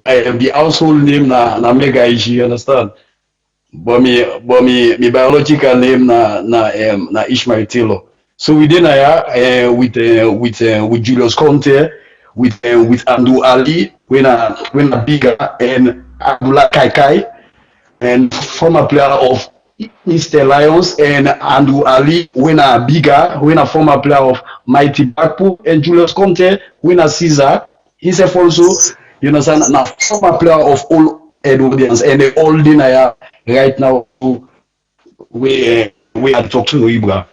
the household name na Mega Ishi, you understand? But me biological name na Ishmael Taylor. So we did with Julius Conte, with Andrew Ali when a bigger and Abdullah Kaikai and former player of Eastern Lions and Andrew Ali winner bigger winner former player of Mighty Blackpool and Julius Conte winner Caesar himself also you understand now former player of all Edwardians and the all dinner right now we are talking to Ibra.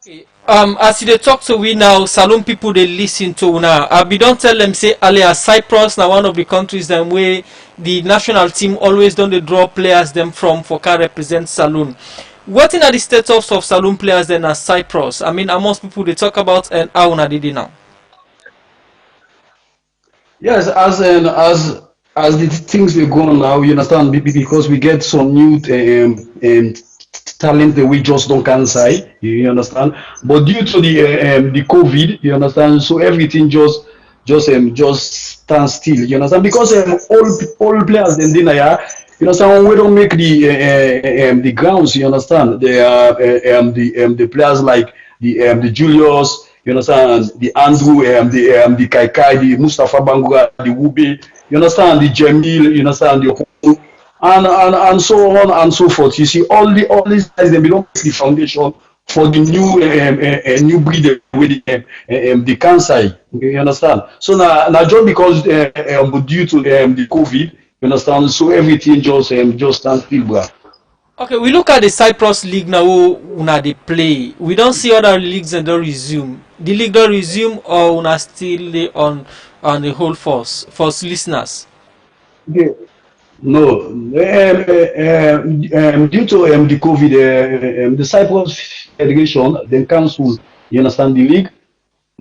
Okay. As you dey talk to we now, Salone people they listen to una. We don't tell them say earlier Cyprus now one of the countries them where the national team always don't they draw players them from for can represent Salone. What in are the status of Salone players then as Cyprus? I mean, amongst people they talk about and how una did it now. Yes, as the things they go on now, you understand, because we get some new talent that we just don't can say, you understand. But due to the COVID, you understand, so everything just stand still, you understand, because all players in dinner, you understand, we don't make the grounds, you understand, the players like the Julius, you understand, the Andrew, the Kaikai, the Mustafa Bangura, the Wube, you understand, the Jamil, you understand, the and so on and so forth. You see, all these guys they belong to the foundation for the new breed with the cancer. Okay, you understand? So now just because due to the COVID, you understand? So everything just stands still, bruh. Okay, we look at the Cyprus league now. Una they play. We don't see other leagues and don't resume. The league don't resume or una still dey on the whole force for listeners. Okay. No, due to the COVID, the Cyprus Federation then cancelled, you understand, the league.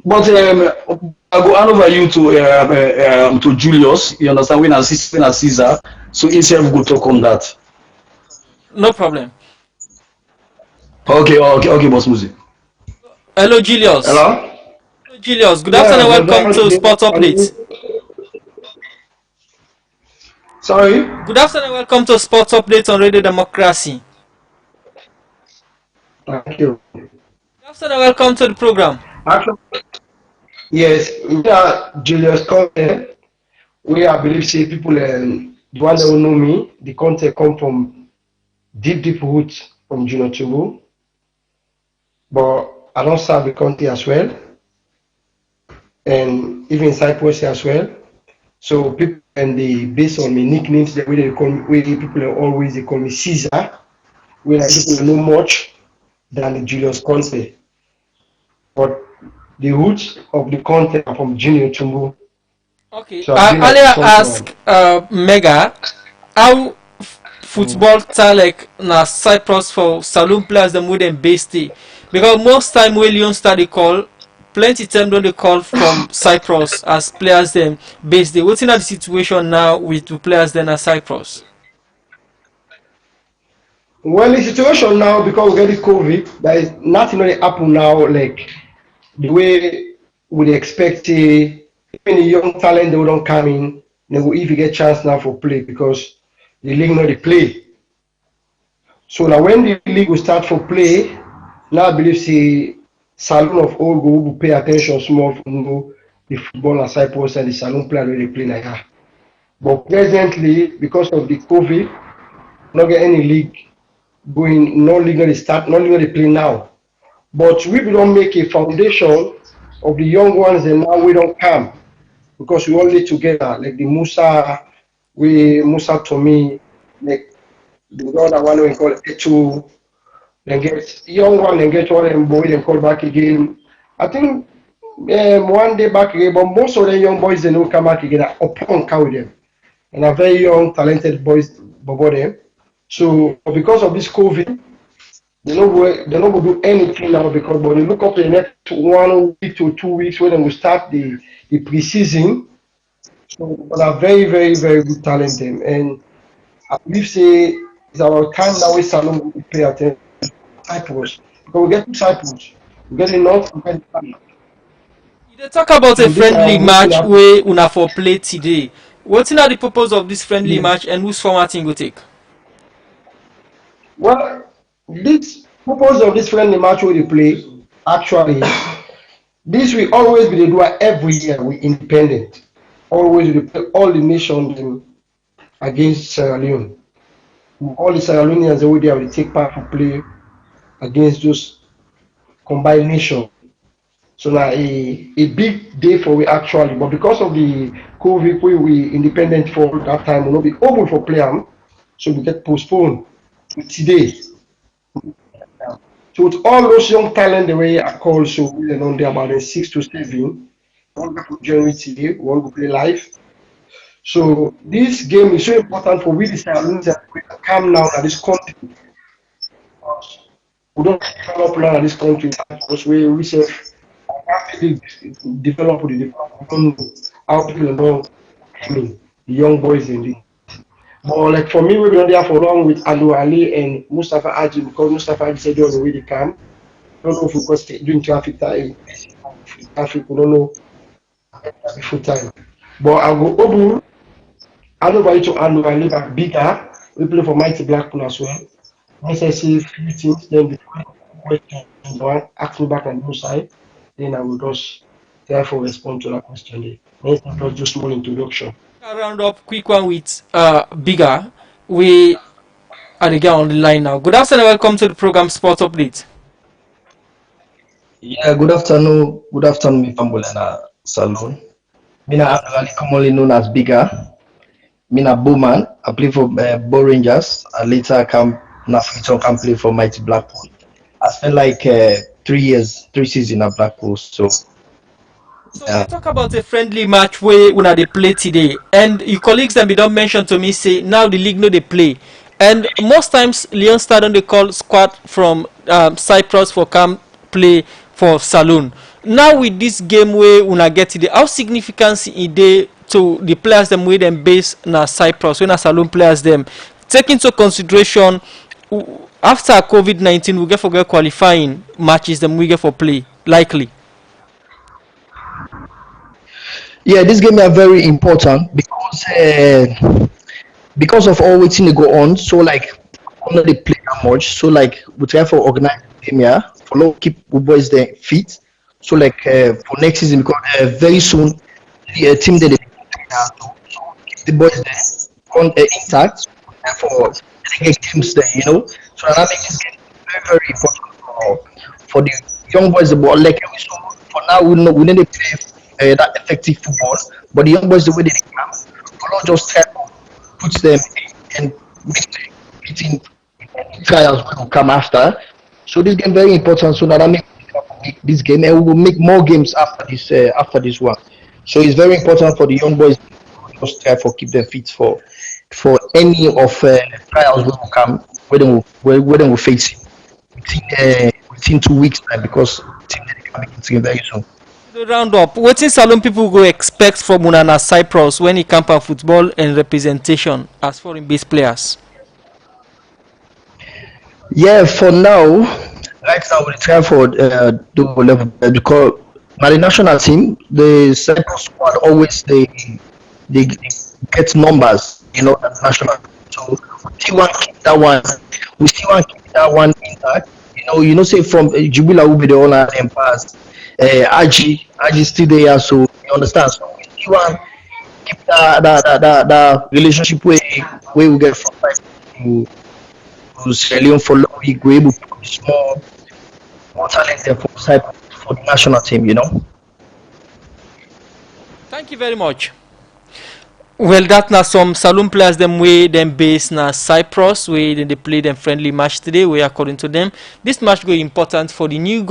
But I go hand over you to Julius, you understand, when assisting as Caesar, so himself go talk on that. No problem. Okay, Boss Music. Hello, Julius. Hello? Hello, Julius. Good afternoon. Yeah, good Welcome to afternoon. Sport Update. Sorry. Good afternoon. Welcome to Sport Update on Radio Democracy. Thank you. Good afternoon. Welcome to the program. Actually, yes, we are Julius Conte. We are believe say people the one that will know me, the content come from deep roots from Junior Togo. But I don't serve the country as well, and even Cyprus as well. So people and they based on my nicknames, the way they call me, way people are always they call me Caesar. Where like people know much than the Julius Conte. But the roots of the content are from Junior Tumbo. Okay. So I've been at the Earlier front. ask Mega how Mm. football talek na Cyprus for saloon players them with them based there. Because most time when Leon start the call, plenty time don't they call from Cyprus as players them based there. What's in the situation now with the players then at Cyprus? Well, the situation now because we get the COVID, there is nothing really happen now like the way we dey expect even the young talent they don't come in, they will if you get chance now for play because the league not dey play. So now when the league will start for play, now I believe say Salon of old go will pay attention small for know the football and Cyprus and the Salon player wey dey play like that. But presently, because of the COVID, not get any league going, no league gonna start, no league gonna play now. But we don't make a foundation of the young ones and now we don't come because we all live together, like the Musa, we Musa Tomi, like the other one we call Etu, then get young one and get all them boys and call back again. I think one day back again, but most of the young boys they don't come back again upon count them. And are very young, talented boys before them. So because of this COVID, they not go do anything now because when you look up the next 1 week to 2 weeks when they will start the preseason, so they are very good talent them. And I believe say it's our time now we Salon will pay attention to Cyprus. Because we get to Cyprus, we get enough to get You dey talk about a and this friendly wetin match happen. where una for play today. What's not the purpose of this friendly Yes. match and whose formatting will take? Well, this purpose of this friendly match we dey play, actually, this will always be the do every year. We independent. Always we dey play all the nations against Sierra Leone. All the Sierra Leoneans over there will take part to play against those combined nations. So now a big day for we actually, but because of the COVID, we independent for that time will not be able for play am, so we get postponed to today. So with all those young talent the way I call, so we are on there about 6 to 7. One go for January today, one go play live. So this game is so important for we the Sierra Leoneans that we can come now at this country. We don't develop now at this country because we say rapidly develop with the develop. We don't know how people don't coming, the young boys in the. But like for me, we've been there for long with Alu Ali and Mustafa Aji because Mustafa Aji said the way they come. Don't know if we because doing traffic time, traffic, we don't know full time. But I'll go Obu, I know by to Alu Ali, but bigger. We play for Mighty Blackpool as well. Once I see few things, then the question one, ask me back on your side, then I will just therefore respond to that question there. Let's not just small introduction. I'll round up quick one with bigger. We are the guy on the line now. Good afternoon, welcome to the program Sport Update. Yeah, good afternoon. Good afternoon, Mifambolana Salone. Mina actually commonly known as Bigger. Mina Bowman. I play for Bow Rangers. I later come now can play for Mighty Blackpool. I spent like 3 years, 3 seasons at Blackpool. So So we talk about a friendly match where una they play today, and your colleagues then be don't mention to me say now the league no they play, and most times Leon Stadium they call squad from Cyprus for come play for Saloon. Now with this game where una get today, how significant it dey to the players them wey them base na Cyprus when na Saloon players them take into consideration after COVID-19 we get for get qualifying matches them we get for play likely. yeah, this game are very important because of all waiting to go on. So like we not dey play that much. So like we try for organize the game here for not keep the boys there fit. So like for next season because very soon the team that they keep the boys there on intact. Therefore they get games there, you know. So that makes this game very important for the young boys. But like we saw for now we need to play that effective football. But the young boys the way they come, we not just try to put them and make them beating trials will come after. So this game very important. So that make this game and we will make more games after this one. So it's very important for the young boys to just try for keep them fit for any of trials will come where they will face it within 2 weeks time because team they can be getting very soon. To round up, wetin Salon people go expect from una na Cyprus when e come for football and representation as foreign based players? Yeah, for now, right now we try for double level because by the national team, the Cyprus squad always they get numbers, you know, at national. So we still want to keep that one. We still want to keep that one intact. Say from Jubila will be the owner and pass. Aji still there, so you understand. So we still want to keep that relationship where we get from time to Sierra Leone for long. We able to produce more talent there for Cyprus for the national team. Thank you very much. Well, that na some Saloon players them way them based na Cyprus where they play them friendly match today. Where according to them, this match go important for the new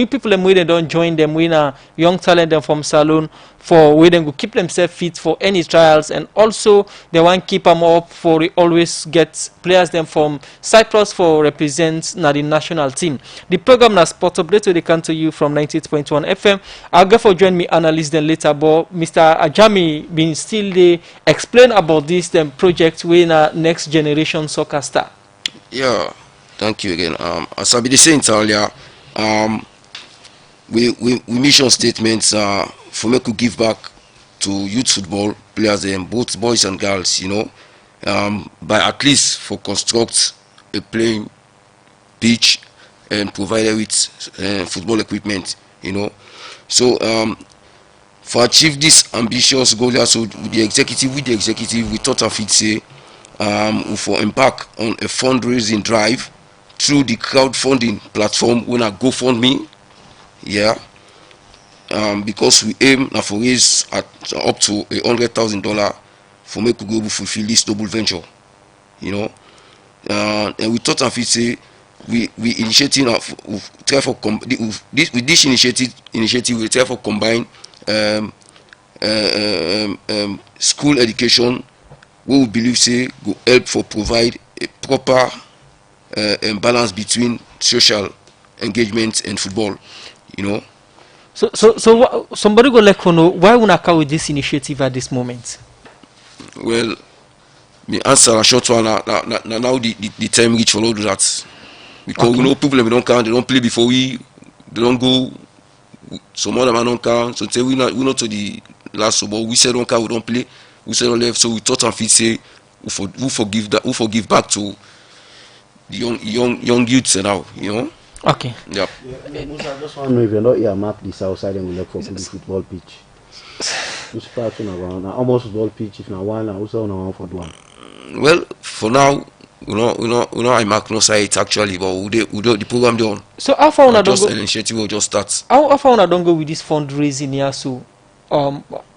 people them way they don't join them. We na young talent them from Saloon for where they go keep themselves fit for any trials, and also they want keep them up for always get players them from Cyprus for represent na the national team. The program na Sport Update where they come to you from 98.1 FM. I'll go for join me analyst then later, but Mr. Ajami been still there explain about this them project when next generation soccer star. Yeah, thank you again. As I be saying earlier, we mission statements for me to give back to youth football players, both boys and girls, by at least for construct a playing pitch and provide with football equipment, So for achieve this ambitious goal, so with the executive, we thought of it say for embark on a fundraising drive through the crowdfunding platform when I GoFundMe, because we aim now for raise at up to $100,000 for make we go able fulfill this double venture, and we thought of it say we initiating try for with this initiative we try for combine school education, we will believe say go help for provide a proper balance between social engagement and football, So somebody go like know why we not carry with this initiative at this moment? Well, the answer a short one now the time reach for all that, because we know people they don't count, they don't play before they don't go. Some other man don't count, so we not to the last but we said don't count, we don't play, we said don't left, so we thought and fit say we forgive back to the young youths now, Okay. Yep. I just want to know if you're not here map this outside and we look for the football pitch. Which part around almost football pitch if not one and also one for one. Well, for now, we know I mark no site actually, but we do the program done. So how far una don't Just go? an initiative will just start. How far una don't go with this fundraising here, so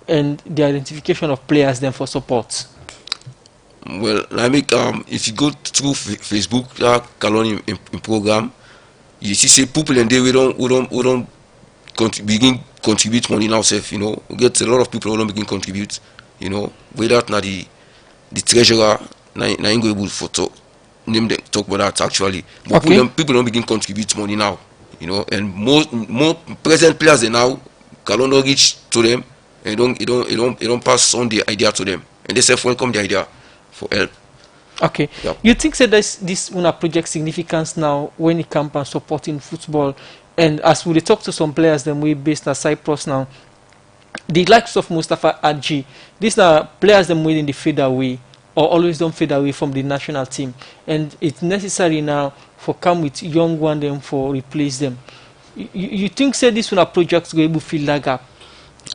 and the identification of players then for support? Well, I make if you go through Facebook, Kalon in program, you see say people and they we don't begin contribute money now self, we get a lot of people who don't begin contribute, whether not the treasurer na go able for name them talk about that actually, but people don't begin contribute money now, and more present players they now Kalon don't reach to them and don't pass on the idea to them, and they self welcome the idea for help. Okay. Yep. You think that this una project significance now when it comes to supporting football, and as we talk to some players then we based in Cyprus now, the likes of Mustafa Adji, these are players them within the fade away or always don't fade away from the national team, and it's necessary now for come with young one them for replace them. You think say this una project go able fill that gap?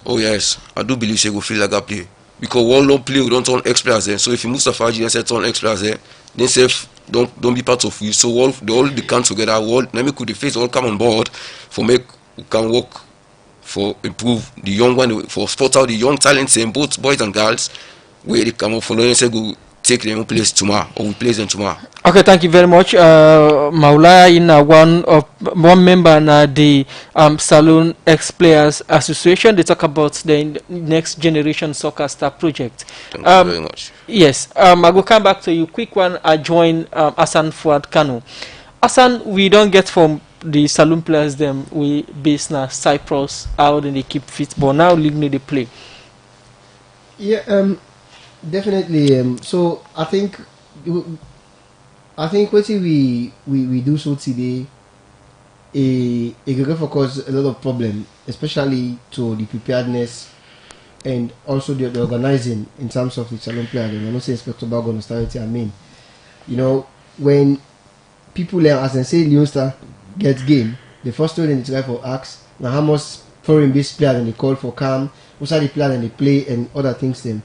Oh yes, I do believe say go fill that gap play. Because one don't play, we don't turn ex-players there. So if you Mustafa Haji say turn ex-players there, then say don't be part of you. So all they come together, let me could the face all come on board for make we can work for improve the young one, for spot out the young talents in both boys and girls, where they come up for and say go take them place tomorrow or we place them tomorrow. Okay, thank you very much. Maula in one member na the Salone Ex Players Association. They talk about the next generation soccer star project. Thank you very much. Yes, I will come back to you. Quick one. I join Hassan Fuad Kano. Hassan, we don't get from the Salone players them we based na Cyprus how they keep fit, but now league they play. Yeah, definitely. So I think what we do so today it can cause a lot of problem, especially to the preparedness and also the organizing in terms of the Salone player. I'm not saying Inspector Bag on austerity. I mean, when people as they say Leosta gets game, the first one they try for ask now how much foreign based player and they call for calm, what's the player and they play and other things them.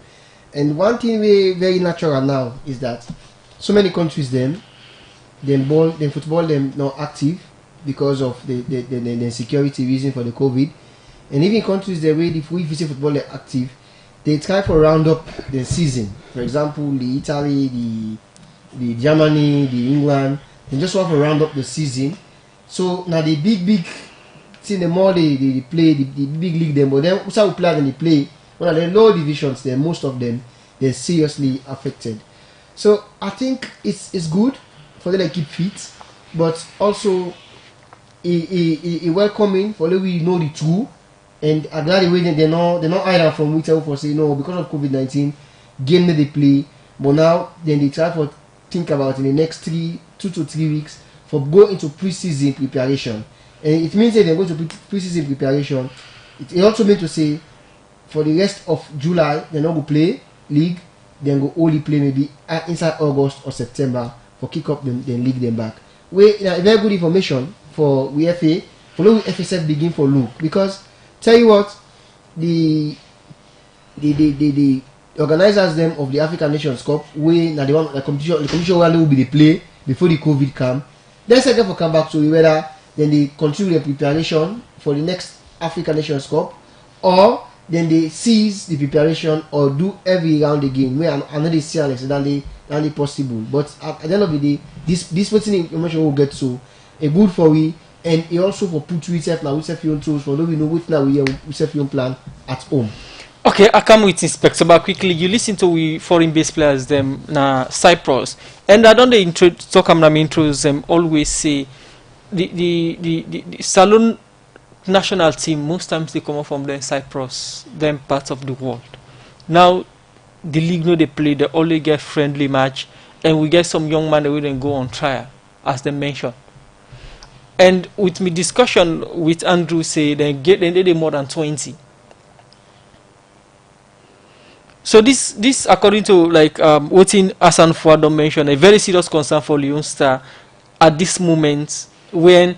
And one thing we very natural now is that so many countries them football them not active because of the security reason for the COVID. And even countries the way if we visit football they're active, they try for round up the season. For example, the Italy, the Germany, the England, they just want to round up the season. So now the big thing, the more they play the big league them, but then some players when they play well, the lower divisions, then most of them they're seriously affected. So I think it's good for them to keep fit, but also a welcoming for them we know the truth, and I'm glad the way they're not either from which for say no because of COVID-19 game that they play, but now then they try for think about in the next 2 to 3 weeks for go into pre-season preparation, and it means that they're going to pre-season preparation. It also means to say for the rest of July, they not go play league, then go only play maybe inside August or September for kick up them, then league them back. We very good information for we FA. Follow we FSF begin for look, because tell you what, the organizers them of the African Nations Cup, we now the competition where will be the play before the COVID come. Then second for come back to whether then they continue their preparation for the next African Nations Cup, or then they cease the preparation or do every round again. Where another see than possible. But at the end of the day, this person information will get so a good for we, and it also for put we self now we self your tools for we know what now we self your plan at home. Okay, I come with Inspector, but quickly you listen to we foreign based players them na Cyprus, and I don't talk am na intros them always say the Salone national team most times they come up from the Cyprus, them parts of the world. Now the league no they play, they only get friendly match, and we get some young man that will then go on trial, as they mentioned. And with me discussion with Andrew say they did more than 20. So this according to like what in Hassan Fuado mentioned, a very serious concern for Lyon Star at this moment when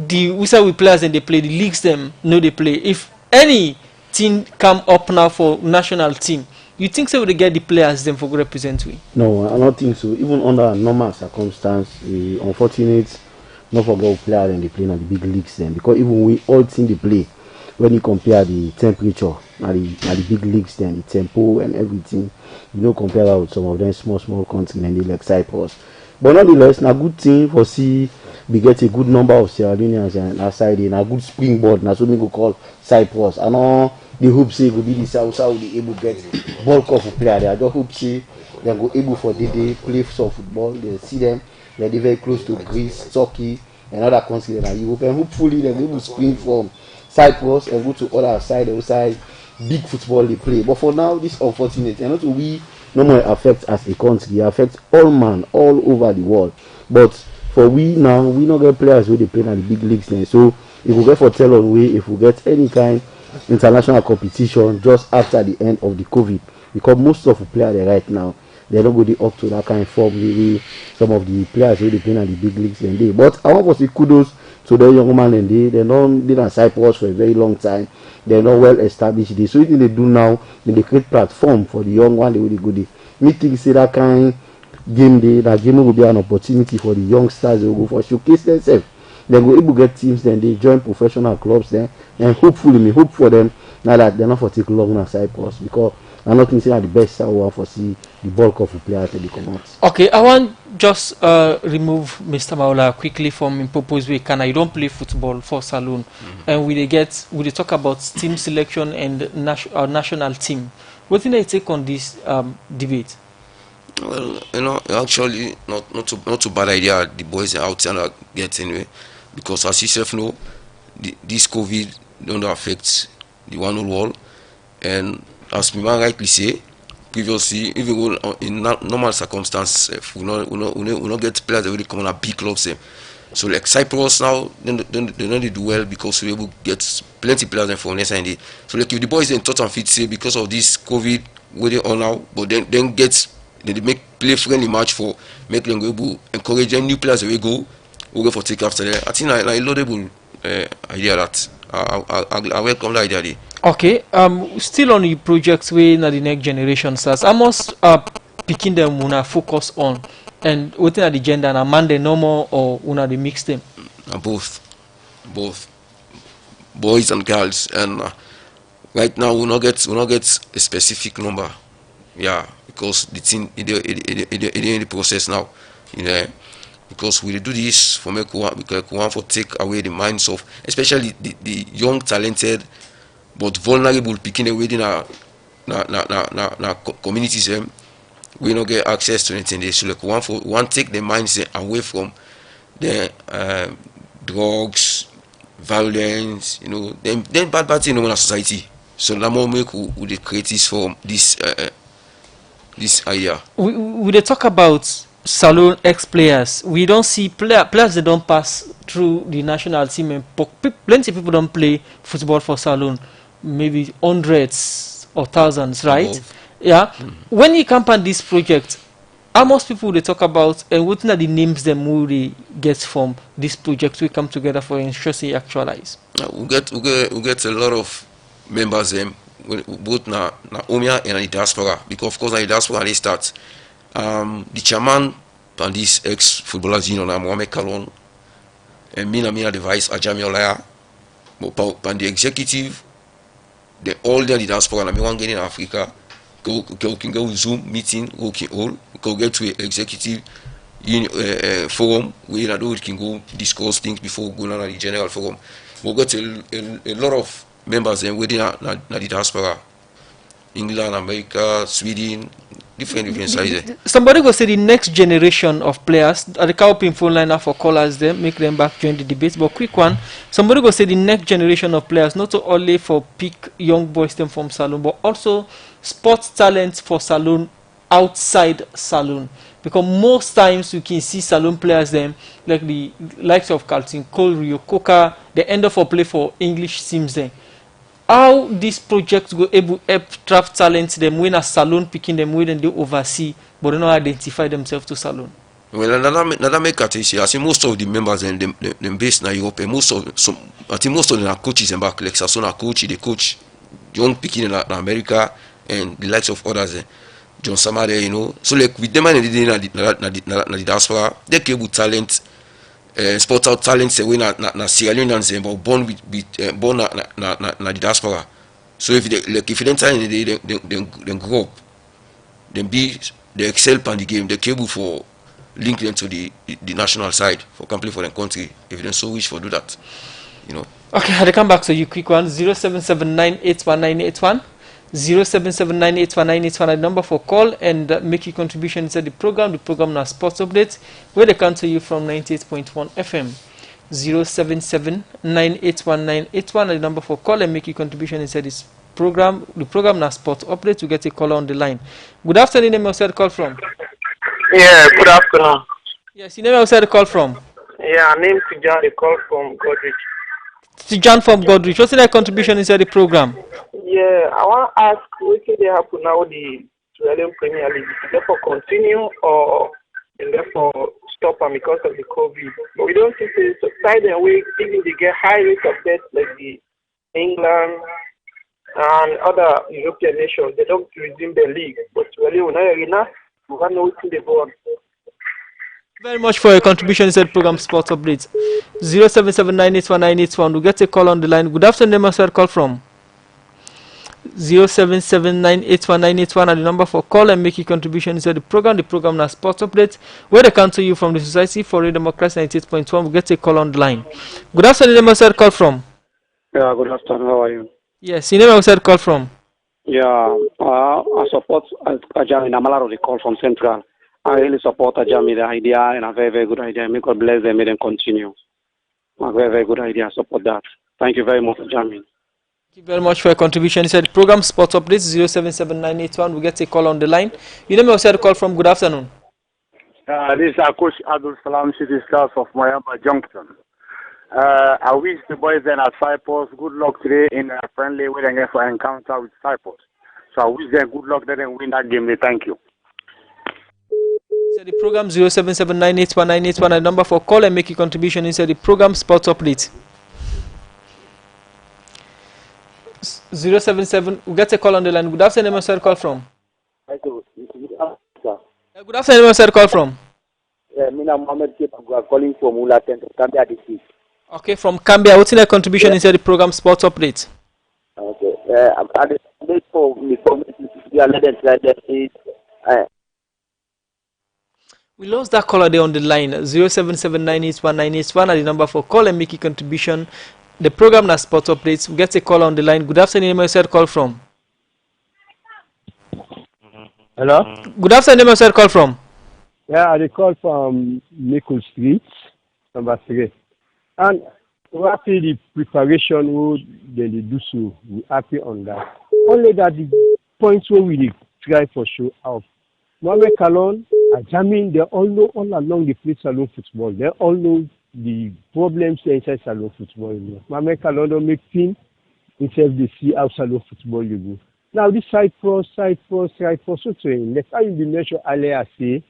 we players and they play the leagues them no they play. If any team come up now for national team, you think so they get the players them for represent we? No, I don't think so. Even under normal circumstance, unfortunate not forget players and they play in the big leagues then, because even we all team they play when you compare the temperature at the big leagues then, the tempo and everything, you know, compare that with some of them small countries and they like Cyprus. But nonetheless, na good thing for see we get a good number of Sierra Leoneans and outside in a good springboard. Na so we go call Cyprus. I know the hope say will be the South will be able to get bulk of player there. I just hope say they go able for they play some football. They see them. They're very close to Greece, Turkey, and other countries in Europe. And hopefully they will spring from Cyprus and go to other side outside big football they play. But for now, this unfortunate and not we no more affect as a country, affect all man all over the world. But for we now, we not get players who they play in the big leagues then. So if we get for tell on way, if we get any kind international competition just after the end of the COVID, because most of the players there right now, they don't go up to that kind of form really some of the players who they play in the big leagues and they. But I want to say kudos to the young man and they don't did in Cyprus for a very long time. They're not well established. So what they do now, they create platform for the young one. They will go. Me think say that kind game day, that game will be an opportunity for the youngsters. They will go for showcase themselves. They go able to get teams. Then they join professional clubs. Then and hopefully, me hope for them now that they're not for take long in Cyprus, because I'm not thinking that the best I want for see the bulk of the players that they come out. Okay, I want just remove Mr. Maula quickly from purpose way. Can I don't play football for Salone, and we they talk about team selection and our national team. What do they take on this debate? Well, you know, actually not too bad idea. The boys are out and get anyway, because as you self know, this COVID don't affect the one whole world, and as me rightly say, previously, even in normal circumstances, we not get players that really come on a big clubs. So like Cyprus now, they don't do well because we able to get plenty of players from next day. So like if the boys in touch and fit say because of this COVID, where they are now, but then they make play friendly match for make them able encourage new players that we go for take after that. I think like laudable idea that I welcome the idea there. Okay, still on the projects way na the next generation starts. I must picking them una focus on, and within the gender and man the normal or una they mix them. Both boys and girls, and right now we not get a specific number, yeah, because the thing it in the process now, you know, because we do this for make we want for take away the minds of especially the young talented but vulnerable picking away in our communities. We don't get access to anything. They so like one take the mindset away from the drugs, violence, you know, then bad thing in our society. So that more make we the creatives from this idea. We they talk about Salone ex players. We don't see players that don't pass through the national team, and plenty of people don't play football for Salone. maybe hundreds or thousands, right? Above. Yeah. When you campaign this project, how most people they talk about and what are the names them who they get from this project we come together for ensure say actualize? We get a lot of members both na Omia and the diaspora, because of course na the diaspora they start. The chairman and this ex footballers union na Mohamed Kalon, and me na the vice Ajami Olaya, but the executive, they all there the diaspora na me one get in Africa. Can go Zoom meeting, go get to executive forum where we can go discuss things before going on the general forum. We got a lot of members within the diaspora, England, America, Sweden, different sizes. Somebody go say the next generation of players at the cowpin phone line for callers them make them back join the debate. But quick one, somebody go say the next generation of players not only for pick young boys them from Salone, but also sports talents for Salone outside Salone. Because most times you can see Salone players them like the likes of Carlton Cole, Rio Coca, they end up for play for English teams then. How this project go able help draft talents them when a Salone picking them when they oversee but they don't identify themselves to Salone? Well, another make at I see most of the members and them based in Europe, and I think most of them are coaches and back like Sasona coach, they coach young picking in America and the likes of others. John Samade, so like with them and the diaspora, they came with talent. Sport out talents we na Sierra Leoneans but born born na the diaspora. So if they don't talent they grow up, they excel on the game, they capable for link them to the national side for complete for their country if they so wish for do that. Okay, I'll come back to you quick one. 0779819881 0779819881 the number for call and make your contribution inside the program. The program now sports updates where they come to you from 98.1 FM. 0779819881 the number for call and make your contribution inside this program. The program now sports updates to get a caller on the line. Good afternoon, name outside the call from. Yeah, good afternoon. Yes, you name outside the call from. Yeah, name Tijan, the call from Godrich. Tijan from Godrich. What's the contribution inside the program? Yeah, I want to ask what can they happen now the Australian Premier League? Is it therefore continue or therefore stop them because of the COVID? But we don't see the side and way even they get high rate of death like the England and other European nations. They don't resume their league. But really we know what they go on. Very much for your contribution inside the program sports updates. 0779819881. We get a call on the line. Good afternoon, name outside call from. 0779819881 and the number for call and make your contribution inside the program. The program now sports updates where they come to you from the Society for Radio Democracy 98.1. We get a call on the line. Good afternoon, name outside call from. Yeah, good afternoon. How are you? Yes, you name outside call from. Yeah, I support Ajami Namalaro, the call from Central. I really support Ajami, the idea, and a very, very good idea. May God bless them, may them continue. A very, very good idea. I support that. Thank you very much, Ajami. Thank you very much for your contribution. Inside the program sports updates 077981. We get a call on the line. You name outside the call from. Good afternoon. This is Coach Abdul Salam City Stars of Moyamba Junction. I wish the boys then at Cyprus good luck today in a friendly way and for encounter with Cyprus. So I wish them good luck, let them win that game. Thank you. Inside the program 0779819881 a number for call and make your contribution inside the program sports update. 077. We get a call on the line. Good afternoon, where call from? Good afternoon, where call from? Mina Mohammed Kip, I'm calling from Ulaten, Cambia District. Okay, from Cambia. What's your contribution inside the program sports update? Okay. I'm for me we lost that caller there on the line. 0779819881 and the number for call and make your contribution. The program now sports updates. We get a call on the line. Good afternoon, where call from? Hello? Good afternoon, where call from? Yeah, I call from Nickel Street, number 3. And we happy the preparation would then they do so. We happy on that. Only that the points where we try for show out. Mohamed Kalon, Ajamin, they all know all along the play Salone football. They all know the problems inside Salone football. Mohamed Kalon don't make team. instead they see how Salone football you go. Now this Cyprus, so train. Let's how you be mentioned earlier say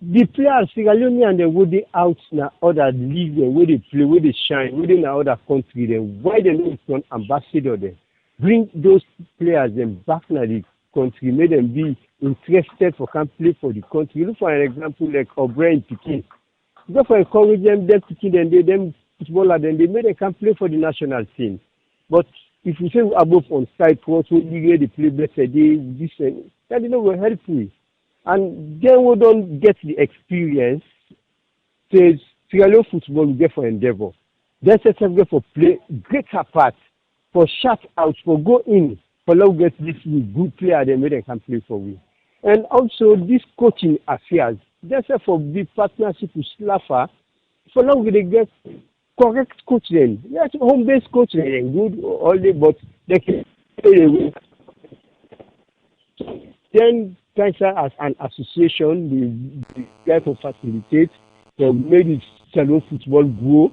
the players Sierra Leone and the way they out now other league them, where they play, where they shine, where they in other country then why they don't turn ambassador then? Bring those players them back to the country, make them be interested for can play for the country. Look for an example like O'Brien Pikin. Just for encourage them Pikin then them footballer then they make them can play for the national team. But if you say above on side cross, we they play better, that is not helpful. And then we don't get the experience. Says Sierra Leone football we get for endeavor. Then set up for play greater part, for shut out, for go in, for now get this good player they make them can play for we. And also this coaching affairs. That's for big partnership with Slafa. For now we get correct coach then. Yes, home based coach then good all day, but they can play away. Then Cancer as an association, the guy for facilitate, for make the Salone football grow.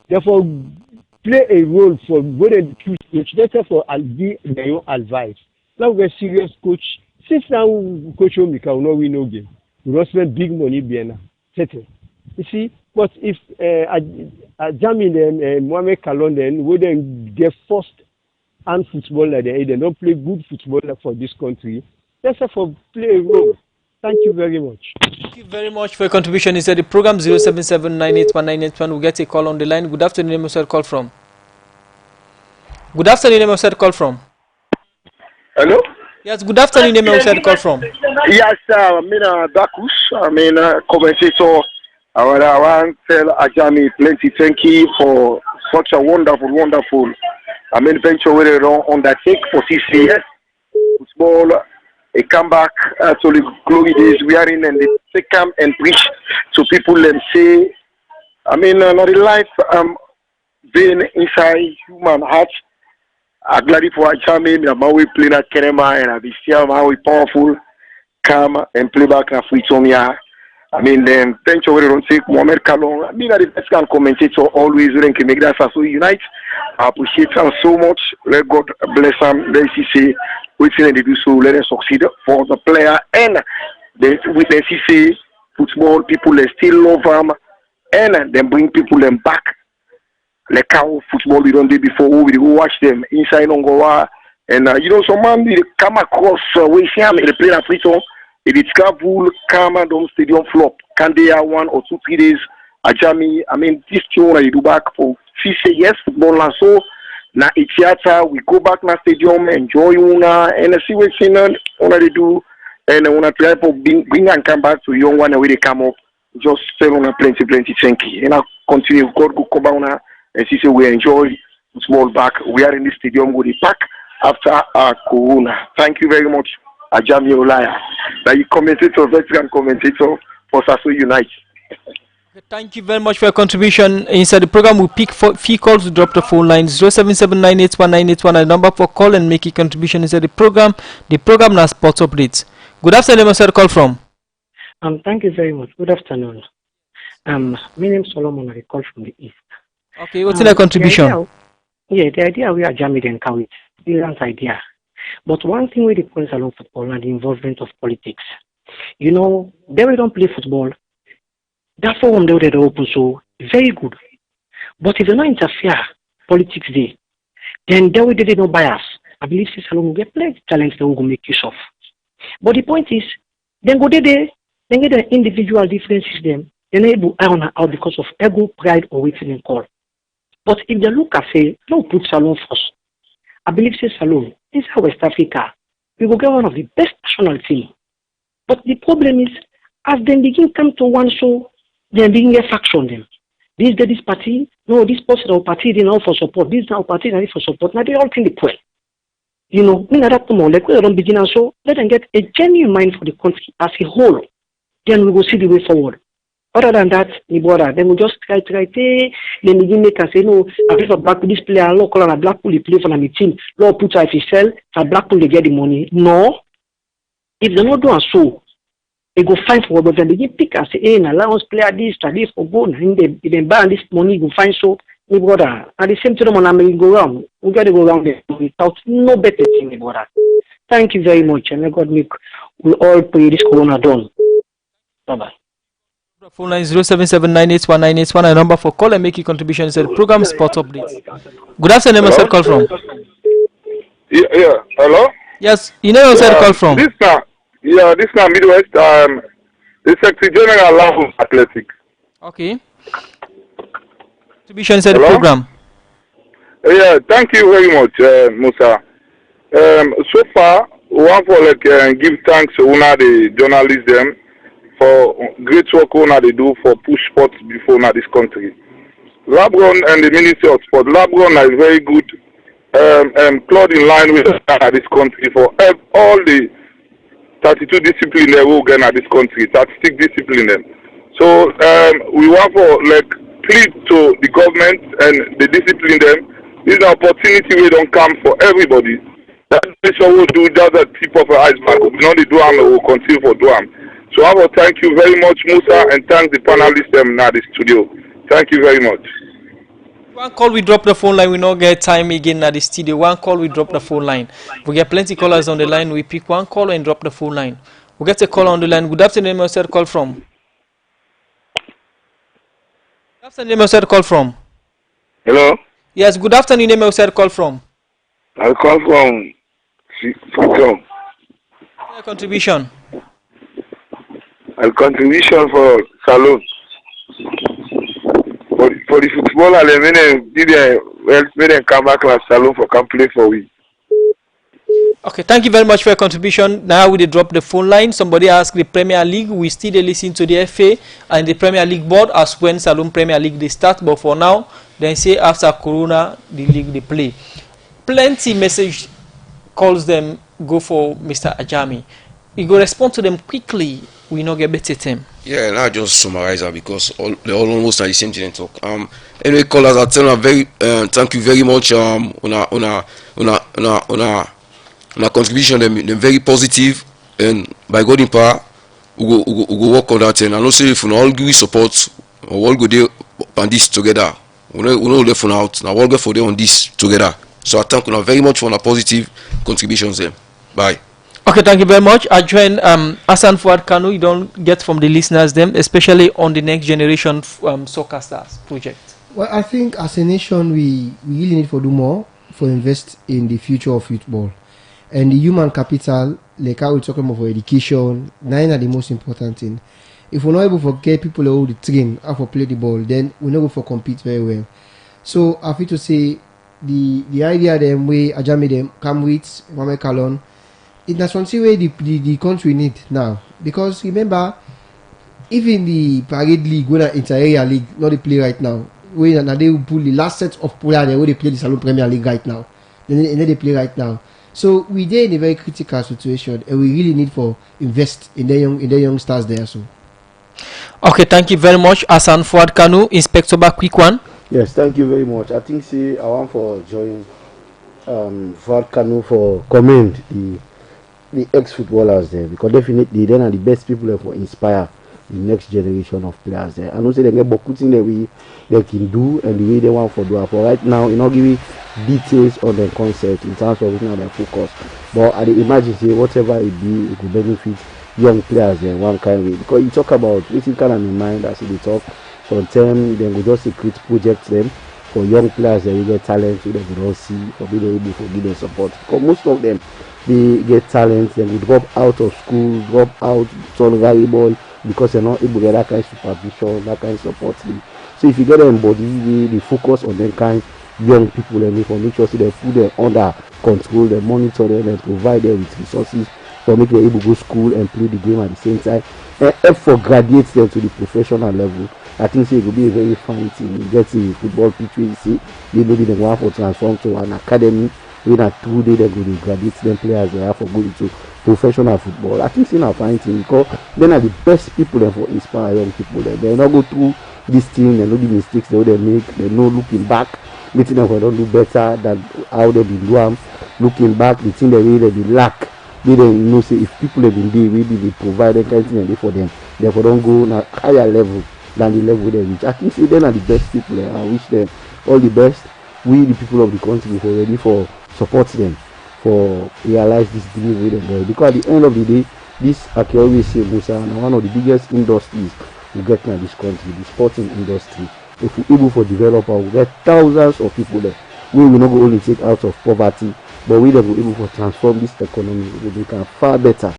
Therefore, play a role for whether the coach. Therefore, be their own advice. Now we're serious coach. Since now coach Omika will not win no game. We don't spend big money behind settle. You see, but if Jamin and Mohamed Kalon then would then get first hand football like they don't play good football for this country. That's for play a role. Thank you very much. Thank you very much for your contribution. Is the program 077981981? We get a call on the line. Good afternoon, name of call from. Good afternoon, name of call from. Hello. Yes, good afternoon, name of call from. Yes, Dakus. Commentator. I want to tell Ajami plenty thank you for such a wonderful venture where they don't undertake for 6 years. Football. A comeback to the glory days we are in, and they take come and preach to people and say, not the life being inside human heart. I'm glad for Ajami, I'm always playing at Kenema, and I see how powerful, come and play back na free Tomia. Then bench over don't take Mohamed Kalon. The best can commentator always when can make that so unite. I appreciate him so much. Let God bless him. Let us see what they do so let us succeed for the player and the with the CC football people they still love him and then bring people them back. Like how football we don't do before we go watch them inside Ongoa and some man they come across we see him they play a free zone. If it's Kabul, Kama, Dome Stadium flop, can they have 1 or 2, 3 days? Ajami, this team I do back for 6 years football and so na theater we go back na stadium enjoy una and see what they do and una try to bring and come back to young one where they come up just tell una plenty thank you and I continue God go come una and see we enjoy football back we are in the stadium with the pack after Corona. Thank you very much. Ajami Olaya, that you commentator, veteran commentator for Sasso Unite. Thank you very much for your contribution. Inside the program, we pick few calls to drop the phone line 077981981. A number for call and make a contribution inside the program. The program now sports updates. Good afternoon, Mr. Call from. Thank you very much. Good afternoon. My name is Solomon. I call from the east. Okay, what's the contribution? The idea we are jamming and count. Brilliant idea. But one thing with the Mornin Salone football and the involvement of politics, they don't play football. That forum they open so very good. But if they don't interfere politics there, then they don't bias. I believe Salone will get plenty of talents they will make use of. But the point is, then go there, then get the individual differences them, then able to iron out because of ego, pride, or waiting and call. But if they look at say, don't put Salone first. I believe Salone inside West Africa, we will get one of the best national team. But the problem is, as they begin come to one show, they begin get faction them. This party, no, this person or party they now for support. This now party they for support. Now they all think the point. That tomorrow, like we don't begin and so let them get a genuine mind for the country as a whole. Then we will see the way forward. Other than that, then we just try, then begin make and say, no, I play for Blackpool, this player, no, call on a Blackpool, he play for my team. No, put if he sell, for Blackpool, they get the money. No. If they're not doing so, they go find for but then they begin pick and say, hey, an allowance player, this for goal, and they buy this money, go find so, my brother. At the same time, when we go around, we got to go around there without no better thing, my brother. Thank you very much, and may God make we all pray this corona done. Bye bye. Phone line 077981981, a number for call and make your contribution. It's a program spot update. Good afternoon, Hello? sir. Call from. Yeah. Hello? Yes, you know where call from. This now Midwest, the Secretary General of Athletics. Okay. Contribution is a Hello? program. Yeah, thank you very much, Musa. So far, we want to give thanks to una the journalists them for great work una they do for push sports before now this country. Labron and the Ministry of Sport. Labron is very good, cloth in line with this country for all the 32 discipline they will get at this country, 36 discipline them. So we want for plead to the government and the discipline them. This is an opportunity we don't come for everybody. That nation will do just a tip of an iceberg. We know the do we will continue for do So I will thank you very much, Musa, and thank the panelists in the studio. Thank you very much. One call we drop the phone line, we not get time again at the studio. One call we drop the phone line. We get plenty callers on the line. We pick one call and drop the phone line. We get a call on the line. Good afternoon, sir. Call from. Good afternoon, sir. Call from. Hello. Yes. Good afternoon, sir. Call from. I call from Freedom. Contribution. A contribution for Salone. For the footballer, they made them come back to Salone for come play for we. Okay, thank you very much for your contribution. Now we drop the phone line. Somebody asked the Premier League. We still listen to the FA and the Premier League board as when Salone Premier League they start. But for now, they say after Corona, the league they play. Plenty message calls them go for Mr. Ajami. We go respond to them quickly. We not get better time. Yeah, and I just summarize that because they're all almost at the same thing talk. Anyway, callers, I tell you very thank you very much. On a contribution, them very positive, and by God in power, we go work on that. And I know say if we all give support, or all go there on this together. We know left for out. Now we'll go for them on this together. So I thank you very much for the positive contributions there. Bye. Okay, thank you very much. I join Hassan Fuad Kanu. You don't get from the listeners them, especially on the next generation soccer stars project. Well, I think as a nation, we really need to do more for invest in the future of football. And the human capital, like how we talk about for education, nine are the most important thing. If we're not able to get people who to train how to play the ball, then we're not able to compete very well. So I feel to say the idea them way Ajami them come with Mohamed Kalon, that's something way the country need now. Because remember, even the Parade League, when Inter-Area League, not they play right now. When they will pull the last set of players where they play the Salone Premier League right now. Then they play right now. So we are in a very critical situation, and we really need to invest in the young stars there. So. Okay, thank you very much, Hassan Fuad Kanu. Inspector back quick one. Yes, thank you very much. I think I want for join Fuad Kanu for comment the ex-footballers there, because definitely they are the best people there for inspire the next generation of players there. I know say they get beaucoup things that they can do and the way they want for do. For right now, you know, give you details on the concept in terms of their focus. But I imagine say whatever it be, it could benefit young players in one kind of way. Because you talk about what you kind of in mind as they talk. Sometimes they will just create projects them for young players that will get talent so they will not see for being able to give them support. Because most of them they get talent, they will drop out of school, drop out on volleyball because they're not able to get that kind of supervision, that kind of support. So if you get them body, they focus on them kind young people and they make sure so they put them under control, they monitor them and provide them with resources for make them able to go to school and play the game at the same time. And help for graduate them to the professional level. I think it will be a very fine thing. You get the football pitch where you see maybe they want to transform to an academy where that 2 days they go to graduate them players they have for going to professional football. I think it's a fine thing because they are the best people there for inspire young people there. They not go through this thing, they know the mistakes they make, they know looking back, meeting them for don't do better than how they been doing. Looking back, the thing they really they lack. They don't know say if people have been there, maybe they provide that kind of thing for them. Therefore don't go on a higher level than the level they reach. I think say they are the best people there. I wish them all the best. We the people of the country for ready for support them for realize this dream with them, because at the end of the day, this I can always say, Musa, and one of the biggest industries we get in this country, the sporting industry. If we able for developer, we get thousands of people there. We will not only take out of poverty, but we will able to transform this economy. We can far better.